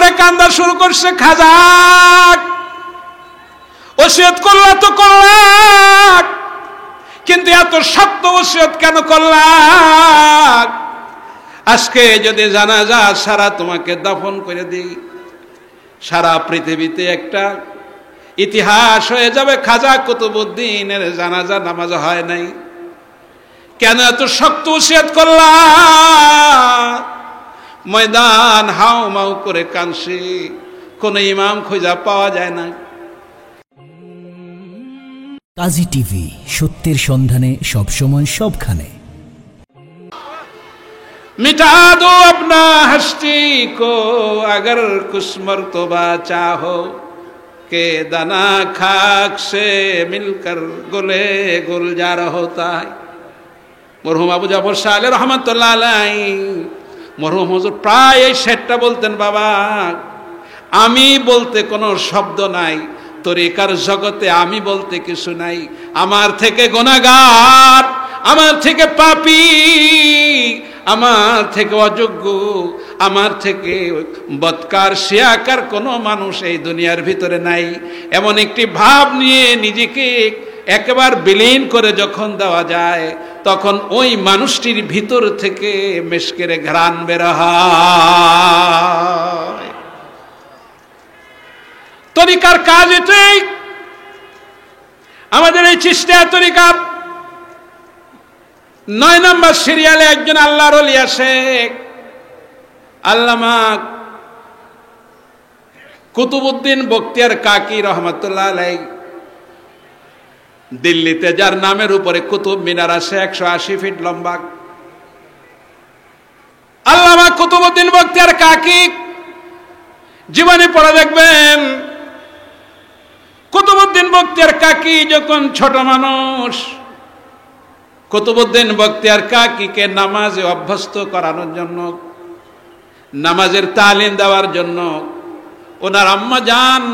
করে কান্দা শুরু করছে, খাজা ওসিয়ত করলা তো করলা, কিন্তু এত শক্ত ওসিয়ত কেন করলা? আজকে যদি জানাজা সারা তোমাকে দাফন করে দিই, সারা পৃথিবীতে একটা ইতিহাস হয়ে যাবে খাজা কুতুবউদ্দিনের জানাজা নামাজ হয় নাই। কেন এত শক্ত ওসিয়ত করলা? ময়দান হাউ মাউ করে কাঁদছে, কোন ইমাম খুঁজে পাওয়া যায় না। কাজী টিভি, সত্যের সন্ধানে সবসময় সবখানে। मिटा दो अपना हस्ती को अगर कुछ मर्तबा चाहो के दाना खाक से मिलकर गुले गुलजार होता है। मरहुम আবু জাফর শাহ আলী রহমাতুল্লাহ আলাইহি মরহুম হুজুর প্রায় এই শেরটা বলতেন, বাবা আমি বলতে কোনো শব্দ নাই, তরিকার জগতে আমি বলতে কিছু নাই। আমার থেকে গুনাহগার, আমার থেকে পাপী, আমার থেকে অযোগ্য, আমার থেকে বদকার শিয়াকার কোনো মানুষ এই দুনিয়ার ভিতরে নাই। এমন একটি ভাব নিয়ে নিজেকে একবার বিলীন করে যখন দেওয়া যায়, তখন ওই মানুষটির ভিতর থেকে মেশকের ঘ্রাণ বের হয়। তরিকার কাজ এটাই। আমাদের এই চিশতিয়া তরিকার 9 নম্বর সিরিয়ালে একজন আল্লাহর ওলি আছে, আল্লামা কুতুবউদ্দিন বখতিয়ার কাকি রহমাতুল্লাহ আলাইহি। দিল্লিতে যার নামের উপরে কুতুব মিনার আছে 180 ফিট লম্বা, আল্লামা কুতুবউদ্দিন বখতিয়ার কাকি জীবনে পড়ে দেখবেন, কুতুবউদ্দিন বখতিয়ার কাকি যখন ছোট মানুষ, কুতুবউদ্দিন বখতিয়ার কাকিকে নামাজে অভ্যস্ত করানোর জন্য, নামাজের তালিম দেওয়ার জন্য ওনার আম্মা জান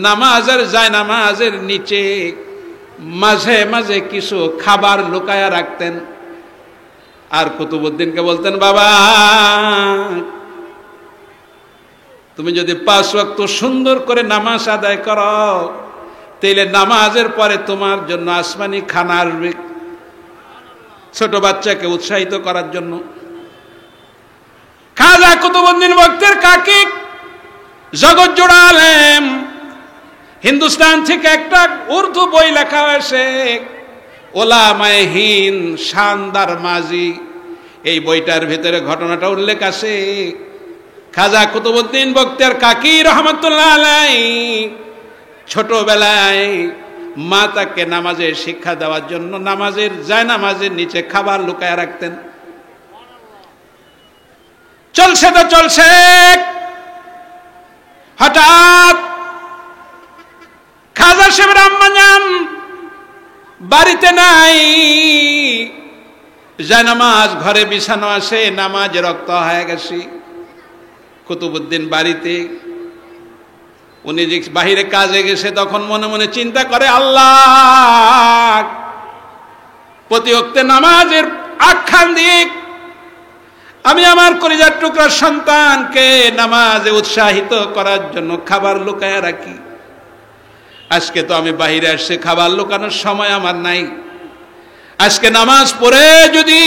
নামাজের জায়নামাজের নিচে মাঝে মাঝে কিছু খাবার লুকায়া রাখতেন। আর কুতুবউদ্দিনকে বলতেন, বাবা তুমি যদি 5 ওয়াক্ত সুন্দর করে নামাজ আদায় করো, তাহলে নামাজের পরে তোমার জন্য আসমানি খানা আসবে। ছোট বাচ্চাকে উৎসাহিত করার জন্য খাজা কুতুবউদ্দিন বখতিয়ার কাকি জগৎ জোড়া আলেম। হিন্দুস্তান থেকে একটা উর্দু বই লেখা হয়েছে, ওলামায়ে হিন্দ শানদার মাজি। এই বইটার ভিতরে ঘটনাটা উল্লেখ আছে। খাজা কুতুবউদ্দিন বখতিয়ার কাকি রহমাতুল্লাহ আলাইহি ছোটবেলায় মা তাকে নামাজের শিক্ষা দেওয়ার জন্য নামাজের জায়নামাজের নিচে খাবার লুকায় রাখতেন। চলছে তো চলছে, হঠাৎ খাজা সাহেবের আম্মা জান বাড়িতে নাই, জায়নামাজ ঘরে বিছানো আছে, নামাজ রক্ত হয়ে গেছে। কুতুবউদ্দিন বাড়িতে, উনি যে বাহিরে কাজে গেছে, তখন মনে মনে চিন্তা করে, আল্লাহ প্রতি ওয়াক্তে নামাজের আখ্যান দিয়ে আমি আমার কলিজার টুকরা সন্তানকে নামাজে উৎসাহিত করার জন্য খাবার লুকায়া রাখি। আজকে তো আমি বাহিরে আসছে, খাবার লুকানোর সময় আমার নাই। আজকে নামাজ পড়ে যদি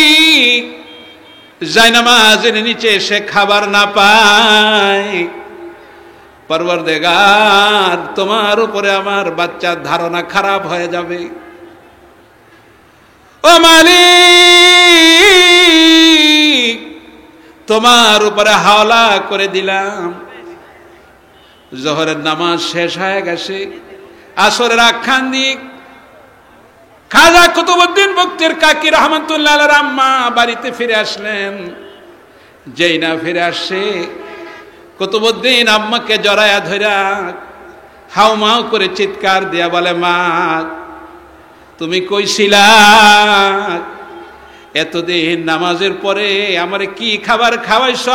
জায়নামাজের নিচে সে খাবার না পায়, পরওয়ারদিগার তোমার উপরে আমার বাচ্চার ধারণা খারাপ হয়ে যাবে। ও মালিক, তোমার উপরে হাওলা করে দিলাম। জোহরের নামাজ শেষ হয়ে গেছে, আসরের আখ্যান দিক খাজা কুতুবউদ্দিন বখতিয়ার কাকি রহমাতুল্লাহ আলাইহির আম্মা বাড়িতে ফিরে আসলেন। যেই না ফিরে আসছে, কুতুবউদ্দিন আম্মাকে জড়ায়া ধইরা হাউমাউ করে চিৎকার দিয়া বলে, মা তুমি কইছিলা এতদিন নামাজের পরে আমারে কি খাবার খাওয়াইছ?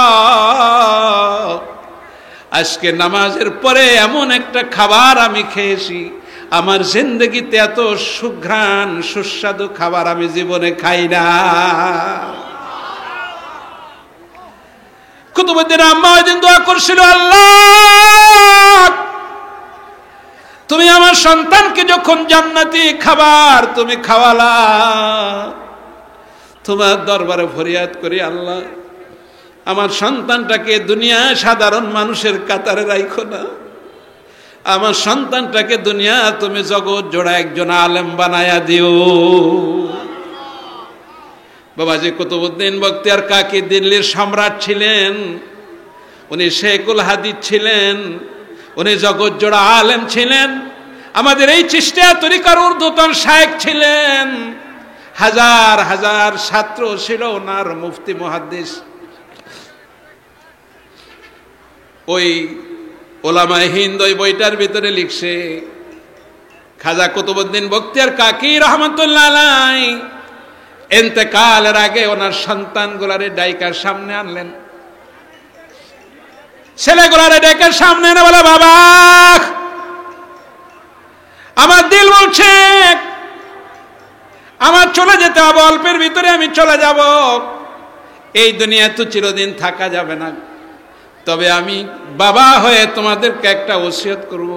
আজকে নামাজের পরে এমন একটা খাবার আমি খেয়েছি, আমার জিন্দেগিতে এত সুঘ্রাণ সুস্বাদু খাবার আমি জীবনে খাই না। কুতুবউদ্দিন আম্মা ওই দিন দোয়া করছিল, আল্লাহ তুমি আমার সন্তানকে যখন জান্নাতি খাবার তুমি খাওয়ালা, তোমার দরবারে ফরিয়াদ করি আল্লাহ আমার সন্তানটাকে দুনিয়া সাধারণ মানুষের কাতারে রাখো না, আমার সন্তানটাকে দুনিয়া তুমি জগৎ জোড়া একজন আলেম বানায়া দিও। বাবাজি কুতুবউদ্দিন বখতিয়ার কাকি দিল্লির সম্রাট ছিলেন, উনি শেখুল হাদিস ছিলেন, উনি জগৎ জোড়া আলেম ছিলেন, আমাদের এই চিশতিয়া তরিকার ঊর্ধ্বতন শায়েখ ছিলেন, হাজার হাজার ছাত্র ছিল ওনার, মুফতি মুহাদ্দিস। ওই ওলামায়ে হিন্দ ওই বইটার ভিতরে লিখছে খাজা কুতুবউদ্দিন বখতিয়ার কাকি রহমাতুল্লাহ আলাইহি ইন্তেকালের আগে ওনার সন্তানগুলারে ডাইকার সামনে আনলেন, ছেলেগুলারে ডাইকার সামনে এনে বলে, বাবা আমার দিল বলছে আমার চলে যেতে হবে, অল্পের ভিতরে আমি চলে যাব, এই দুনিয়া তো চিরদিন থাকা যাবে না, তবে আমি বাবা হয়ে তোমাদেরকে একটা ওসিয়ত করব,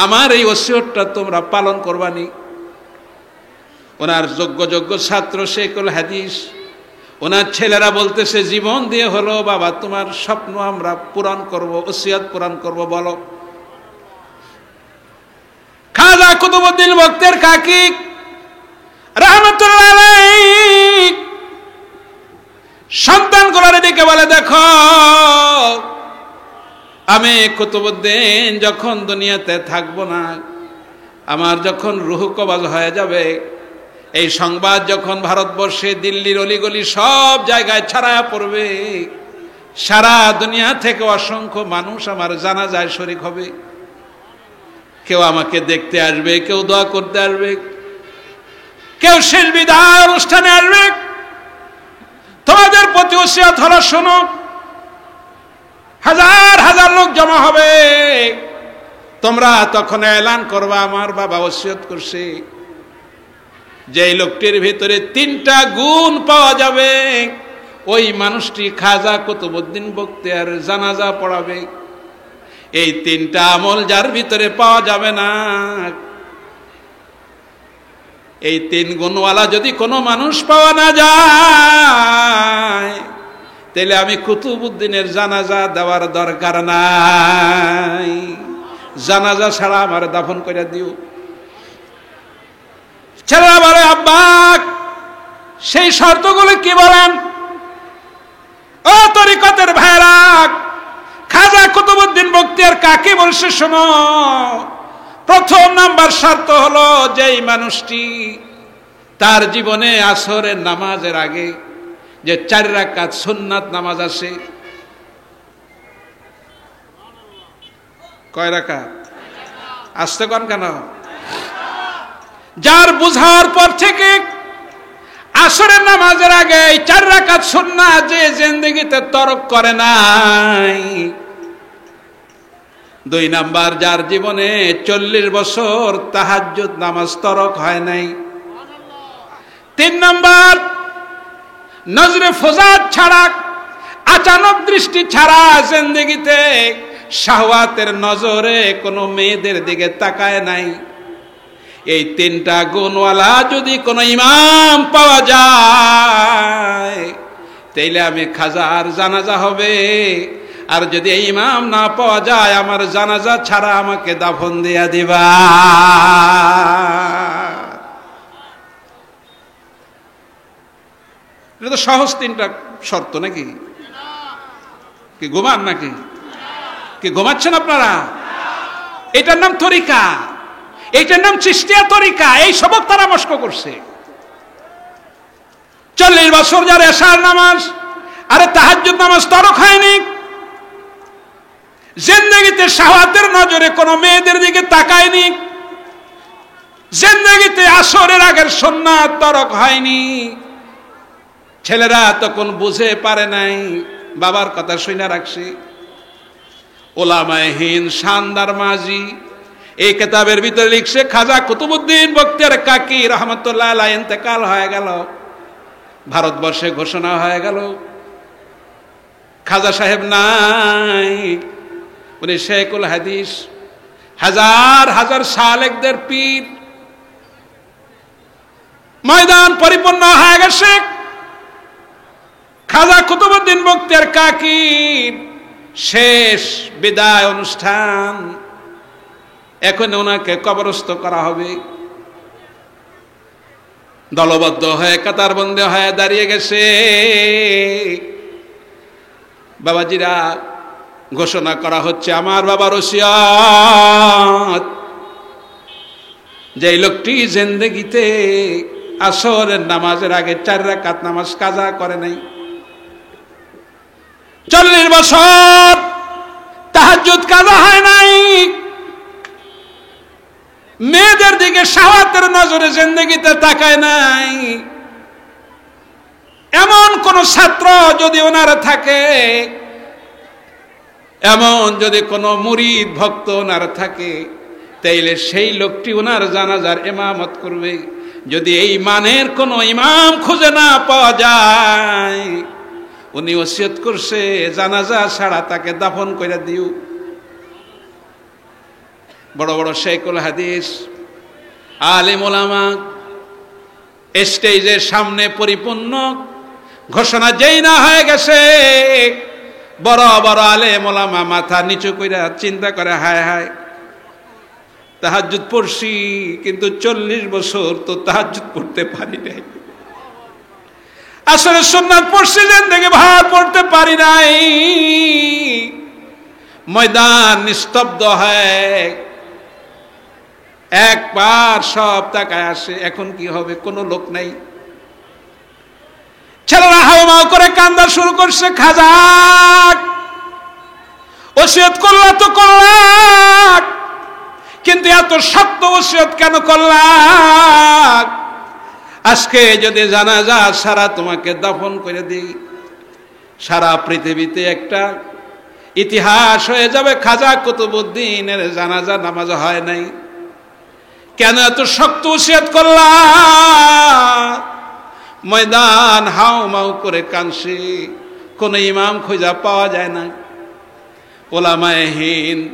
আমার এই ওসিয়তটা তোমরা পালন করবানি। ওনার যোগ্য যোগ্য ছাত্র শেখুল হাদিস, ওনার ছেলেরা বলতেছে জীবন দিয়ে হলো বাবা তোমার স্বপ্ন আমরা পূরণ করব, ওসিয়ত পূরণ করব, বলো। খাজা কুতুবউদ্দিন বখতিয়ার কাকি রাহমাতুল্লাহ আলাইহি সন্তানগুলোর দিকে বলে, দেখো আমি কুতুবউদ্দিন যখন দুনিয়াতে থাকবো না, আমার যখন রূহ কবজ হয়ে যাবে, এই সংবাদ যখন ভারতবর্ষে দিল্লির অলিগলি সব জায়গায় ছড়ায়া পড়বে, সারা দুনিয়া থেকে অসংখ্য মানুষ আমার জানাজায় শরীক হবে, কেউ আমাকে দেখতে আসবে, কেউ দোয়া করতে আসবে, কেউ শেষ বিদায় অনুষ্ঠানে আসবে, তোমাদের প্রতি ওসিয়ত হলো শোনো, হাজার হাজার লোক জমা হবে, তোমরা তখন এলান করবা আমার বাবা ওসিয়ত করছে, যে লোকটির ভিতরে 3টা গুণ পাওয়া যাবে ওই মানুষটি খাজা কুতুবউদ্দিন বখতিয়ার জানাজা পড়াবে। এই 3টা আমল যার ভিতরে পাওয়া যাবে না, এই 3 গুণওয়ালা যদি কোনো মানুষ পাওয়া না যায়, তাহলে আমি কুতুবউদ্দিনের জানাজা দেওয়ার দরকার নাই, জানাজা ছাড়া আমার দাফন করে দিও। ছেলেরা বলে, আব্বা সেই শর্তগুলো কি বলেন? ও তরিকতের ভাইরা, খাজা কুতুবউদ্দিন বখতিয়ার কাকি বলছে, শোনো, প্রথম নাম্বার শর্ত হলো যেই মানুষটি তার জীবনে আসরের নামাজের আগে যে 4 রাকাত সুন্নাত নামাজ আছে, কয় রাকাত? আসতে কোন কেন? যার বুঝার পর থেকে আসরের নামাজের আগে 4 রাকাত সুন্নাত যে জিন্দেগিতে তরক করে নাই। 2 নাম্বার, যার জীবনে 40 বছর তাহাজ্জুদ নামাজ তরক হয় নাই। 3 নাম্বার, নজরে ফজাত ছাড়া, আচানক দৃষ্টি ছাড়া জিন্দেগিতে শাহওয়াতের নজরে কোনো মেয়েদের দিকে তাকায় নাই। এই 3টা গুণওয়ালা যদি কোনো ইমাম পাওয়া যায়, তাইলে আমি খাজার জানাজা হবে, আর যদি এই ইমাম না পাওয়া যায় আমার জানাজা ছাড়া আমাকে দাফন দিয়া দিবা। এটা তো সহজ 3টা শর্ত নাকি? কি ঘুমান নাকি? কি ঘুমাচ্ছেন আপনারা? এটার নাম তরিকা, এইটার নাম চিশতিয়া তরিকা। এই সবক তারা মস্ক করছে। 40 বছর যার এশার নামাজ, আরে তাহাজ্জুদ নামাজ তরক হয়নি, জিন্দেগিতে শাহওয়াতের নজরে কোনো মেয়েদের দিকে তাকায়নি, জিন্দেগিতে আসরের আগের সুন্নাত তরক হয়নি। ছেলেরা তখন বুঝে পারে নাই, বাবার কথা শুনে রাখছে। ওলামায়ে হিন্দ শানদার মাঝি এই কিতাবের ভিতরে লিখছে, খাজা কুতুবউদ্দিন বখতিয়ার কাকি রহমাতুল্লাহ আলাইহি ইন্তেকাল হয়ে গেল, ভারতবর্ষে ঘোষণা হয়ে গেল খাজা সাহেব নাই, উনি শেখুল হাদিস, হাজার হাজার সালেকদের পীর। ময়দান পরিপূর্ণ হয়ে গেছে। খাজা কুতুবউদ্দিন বখতিয়ার কাকির শেষ বিদায় অনুষ্ঠান। এখন ওনাকে কবরস্থ করা হবে। দলবদ্ধ হয়ে কাতারবন্দী হয়ে দাঁড়িয়ে গেছে। বাবাজিরা, ঘোষণা করা হচ্ছে আমার বাবার ওসিয়ত, যে লোকটি জিন্দেগিতে আসরের নামাজের আগে 4 রাকাত নামাজ কাজা করে নাই, 40 বছর তাহাজ্জুদ কাজা হয় নাই, মেয়েদের দিকে শাহওয়াতের নজরে জিন্দেগিতে তাকায় নাই, এমন কোন ছাত্র যদি ওনার থাকে, এমন যদি কোন মুরিদ ভক্ত ওনার থাকে, তাইলে সেই লোকটি ওনার জানাজার ইমামত করবে। যদি এই মানের কোন ইমাম খুঁজে না পাওয়া যায়, উনি ওসিয়ত করছে জানাজা ছাড়া তাকে দাফন করে দিও। বড় বড় শেখুল হাদিস, আলেম ওলামা স্টেজের সামনে পরিপূর্ণ। ঘোষণা যেই না হয়ে গেছে, বড় বড় আলেম ওলামা মাথা নিচু করে চিন্তা করে, হায় হায়, তাহাজ্জুদ পড়ছি কিন্তু 40 বছর তো তাহাজ্জুদ পড়তে পারি নাই, আসলে সুন্নাত পড়ছি জিন্দেগি ভার পড়তে পারি নাই। ময়দান নিস্তব্ধ হয়। একবার সব তাকায় আসে, এখন কি হবে, কোনো লোক নাই। ছেলেরা হাওমাও করে কান্দা শুরু করছে, খাজা ওসিয়ত করলা তো করলা, কিন্তু এত শক্ত ওসিয়ত কেন করলা? আজকে যদি জানাজা সারা তোমাকে দাফন করে দিই, সারা পৃথিবীতে একটা ইতিহাস হয়ে যাবে, খাজা কুতুবউদ্দিনের জানাজা নামাজ হয় নাই। কেন এত শক্ত ওসিয়ত করলা? ময়দান হাউ মাউ করে কাঁদছে, কোন ইমাম খোঁজা পাওয়া যায় না। ওলামায়ে হিন্দ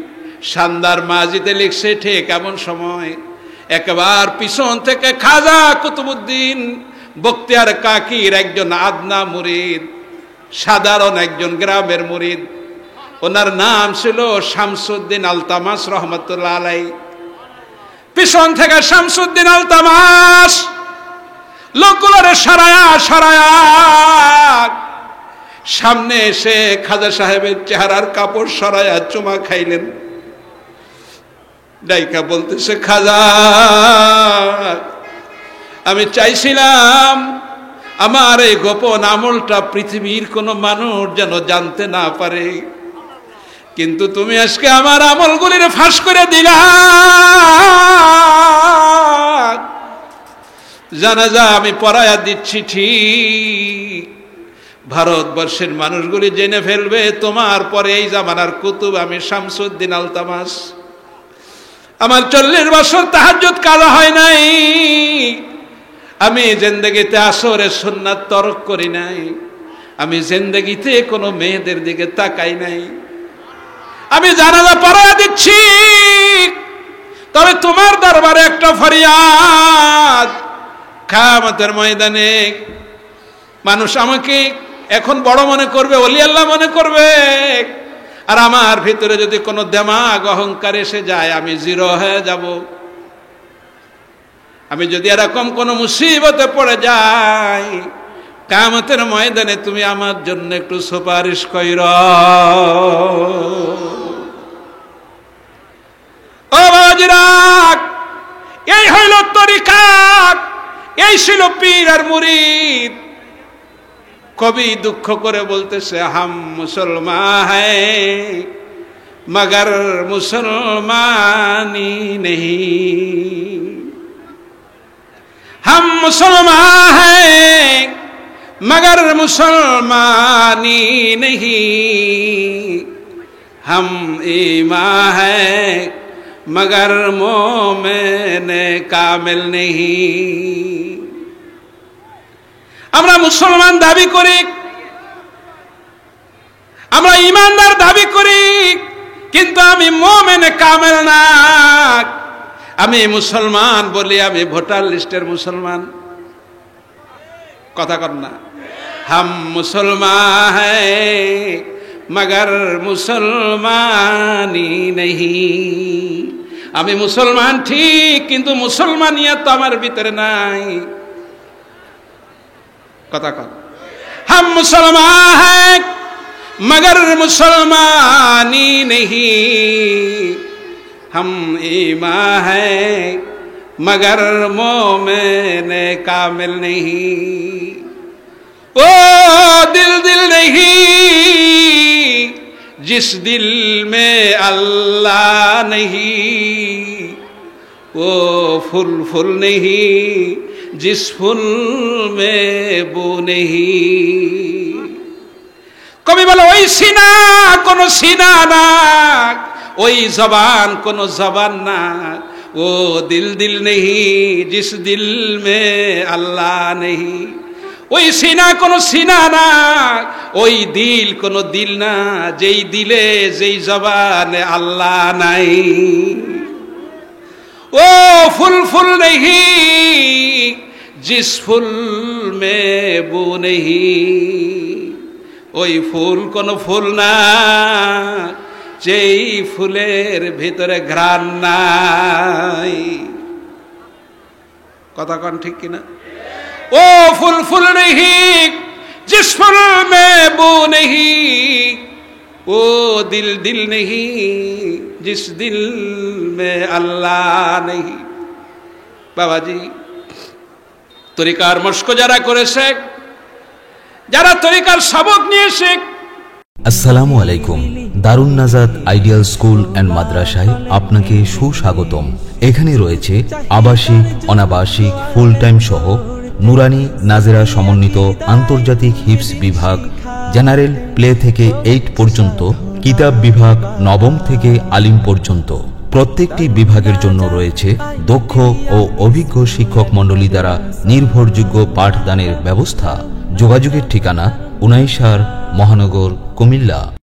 শানদার মাজিদে লিখছে, ঠিক এমন সময় একবার পিছন থেকে খাজা কুতুবউদ্দিন বখতিয়ার কাকির একজন আদনা মুরিদ, সাধারণ একজন গ্রামের মুরিদ, ওনার নাম ছিল শামসুদ্দিন আলতামাস রহমতুল্লাহ আলাইহি। পিছন থেকে শামসুদ্দিন আলতামাস লোকগুলোরে সরায়া সরায়া সামনে এসে খাজা সাহেবের চেহারার কাপড় সরায়া চুমা খাইলেন। ডাইকা বলতেছে, খাজা, আমি চাইছিলাম আমার এই গোপন আমলটা পৃথিবীর কোনো মানুষ যেন জানতে না পারে, কিন্তু তুমি আজকে আমার আমলগুলির ফাঁস করে দিলা। জানাজা আমি পড়ায়া দিচ্ছি ঠিক, ভারতবর্ষের মানুষগুলি জেনে ফেলবে তোমার পরে এই জামানার কুতুব আমি শামসুদ্দিন আলতামাস। আমার 40 বছর তাহাজ্জুদ কাজা হয় নাই, আমি জিন্দেগিতে আসরের সুন্নাত তরক করি নাই, আমি জিন্দেগিতে কোনো মেয়েদের দিকে তাকাই নাই, আমি জানাজা পড়ায়া দিচ্ছি। তবে তোমার দরবারে একটা ফরিয়াদ, কিয়ামতের ময়দানে মানুষ আমাকে এখন বড় মনে করবে, ওলি আল্লাহ মনে করবে, আর আমার ভিতরে যদি কোনো দেমাগ অহংকার এসে যায়, আমি জিরো হয়ে যাব। আমি যদি এরকম কোনো মুসিবতে পড়ে যাই, কিয়ামতের ময়দানে তুমি আমার জন্য একটু সুপারিশ কইরো। ও বাবাজিরা, এই হইল তরিকা, এই ছিল পীর আর মুরিদ। কবি দুঃখ করে বলতেছে, হাম মুসলমান হ্যায় মগর মুসলমানি नहीं, हम मुसलमान हैं मगर मुसलमानी नहीं, हम ईमान हैं मगर मोमिन कामिल नहीं। আমরা মুসলমান দাবি করি, আমরা ইমানদার দাবি করি, কিন্তু আমি মুমিন কামেল না। আমি মুসলমান বলি, আমি ভোটার লিস্টের মুসলমান। কথা কর না। हम मुसलमान हैं मगर मुसलमानी नहीं। আমি মুসলমান ঠিক, কিন্তু মুসলমানিয়ত তো আমার ভিতরে নাই। কথা কর। हम मुसलमान हैं मगर मुसलमानी नहीं। हम ईमान हैं मगर मोमिन कामिल नहीं। ओ दिल दिल नहीं जिस दिल में अल्लाह नहीं। वो फूल फूल नहीं जिस फूल में बू नहीं। कभी बोलो ওই সিনা কোন সিনা না, ওই জবান কোন জবান না। वो दिल दिल नहीं जिस दिल में अल्लाह नहीं। ওই সিনা কোন সিনা না, ওই দিল কোন দিল না, যেই দিলে যেই জবানে আল্লাহ নাই। ও ফুল ফুল नहीं जिस फूल में बू नहीं। ওই ফুল কোন ফুল না, যেই ফুলের ভিতরে ঘ্রাণ নাই। কথা কন ঠিক কিনা? ओ फूल फूल नहीं जिस फूल में बू नहीं। वो दिल दिल नहीं जिस दिल में अल्लाह नहीं। বাবাজি, তরিকার মস্ক যারা করেছে, যারা তরিকার সবক নিয়েছে। আসসালামু আলাইকুম। দারুন নাজাত আইডিয়াল স্কুল অ্যান্ড মাদ্রাসায় আপনাকে সুস্বাগতম। এখানে রয়েছে আবাসিক, অনাবাসিক, ফুল টাইম সহ নুরানি নাজেরা সমন্বিত আন্তর্জাতিক হিফজ বিভাগ, জেনারেল প্লে থেকে 8 পর্যন্ত, কিতাব বিভাগ নবম থেকে আলিম পর্যন্ত। প্রত্যেকটি বিভাগের জন্য রয়েছে দক্ষ ও অভিজ্ঞ শিক্ষক মণ্ডলী দ্বারা নির্ভরযোগ্য পাঠদানের ব্যবস্থা। যোগাযোগের ঠিকানা 19 মহানগর, কুমিল্লা।